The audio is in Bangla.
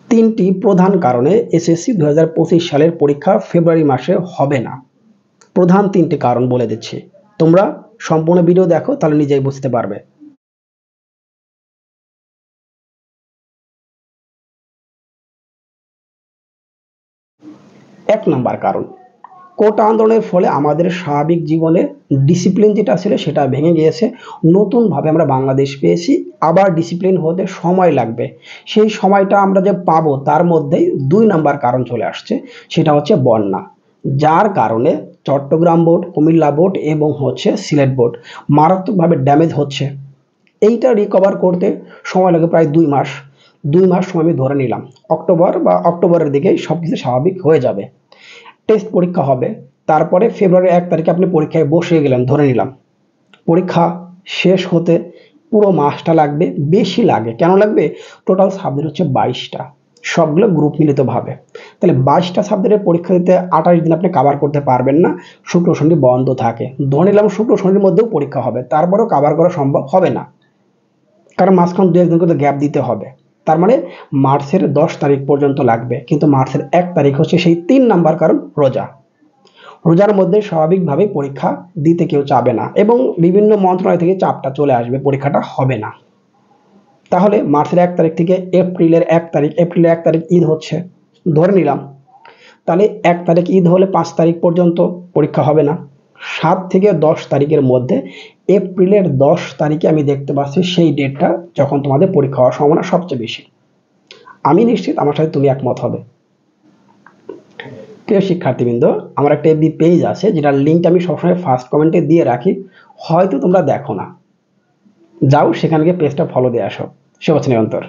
তিনটি প্রধান কারণে এসএসসি 2025 সালের পরীক্ষা ফেব্রুয়ারি মাসে হবে না। প্রধান তিনটি কারণ বলে দিচ্ছি, তোমরা সম্পূর্ণ ভিডিও দেখো, তাহলে নিজেই বুঝতে পারবে। এক নাম্বার কারণ, কোটা আন্দোলনের ফলে আমাদের স্বাভাবিক জীবনে ডিসিপ্লিন যেটা ছিল সেটা ভেঙে গিয়েছে। নতুনভাবে আমরা বাংলাদেশ পেয়েছি, আবার ডিসিপ্লিন হতে সময় লাগবে। সেই সময়টা আমরা যে পাবো তার মধ্যেই 2 নাম্বার কারণ চলে আসছে, সেটা হচ্ছে বন্যা। যার কারণে চট্টগ্রাম বোর্ড, কুমিল্লা বোর্ড এবং সিলেট বোর্ড মারাত্মকভাবে ড্যামেজ হচ্ছে। এইটা রিকভার করতে সময় লাগে প্রায় 2 মাস। 2 মাস সময় আমি ধরে নিলাম, অক্টোবর বা অক্টোবরের দিকেই সবকিছু স্বাভাবিক হয়ে যাবে। টেস্ট পরীক্ষা হবে, তারপরে ফেব্রুয়ারি 1 তারিখে আপনি পরীক্ষায় বসে গেলেন ধরে নিলাম। পরীক্ষা শেষ হতে পুরো মাসটা লাগবে, বেশি লাগে। কেন লাগবে? টোটাল সাবজেক্ট হচ্ছে 22টা, সবগুলো গ্রুপ মিলিতভাবে। তাহলে 22টা সাবজেক্টের পরীক্ষা দিতে 28 দিন আপনি কভার করতে পারবেন না, শুক্র শনি বন্ধ থাকে। ধরে নিলাম শুক্র শনির মধ্যেও পরীক্ষা হবে, তারপরেও কভার করা সম্ভব হবে না, কারণ মাঝখানে 2-1 দিন করে গ্যাপ দিতে হবে। তার মানে মার্চের 10 তারিখ পর্যন্ত লাগবে, কিন্তু মার্চের 1 তারিখ হচ্ছে সেই 3 নাম্বার কারণ রোজা। রোজার মধ্যে স্বাভাবিকভাবেই পরীক্ষা দিতে কেউ চাবে না, এবং বিভিন্ন মন্ত্রণালয় থেকে চাপটা চলে আসবে, পরীক্ষাটা হবে না। তাহলে মার্চের 1 তারিখ থেকে এপ্রিলের 1 তারিখ ঈদ হচ্ছে ধরে নিলাম, তাহলে 1 তারিখ ঈদ হলে 5 তারিখ পর্যন্ত পরীক্ষা হবে না। 7 থেকে 10 তারিখের মধ্যে, এপ্রিলের 10 তারিখে আমি দেখতে পাচ্ছি সেই ডেটটা যখন তোমাদের পরীক্ষা হওয়ার সম্ভাবনা সবচেয়ে বেশি। আমি নিশ্চিত আমার সাথে তুমি একমত হবে। প্রিয় শিক্ষার্থীবৃন্দ, আমার একটা এফবি পেজ আছে যেটার লিঙ্ক আমি সবসময় ফার্স্ট কমেন্টে দিয়ে রাখি, হয়তো তোমরা দেখো না, যাও সেখানে গিয়ে পেজটা ফলো দিয়ে আসো। শুভেচ্ছা নিরন্তর।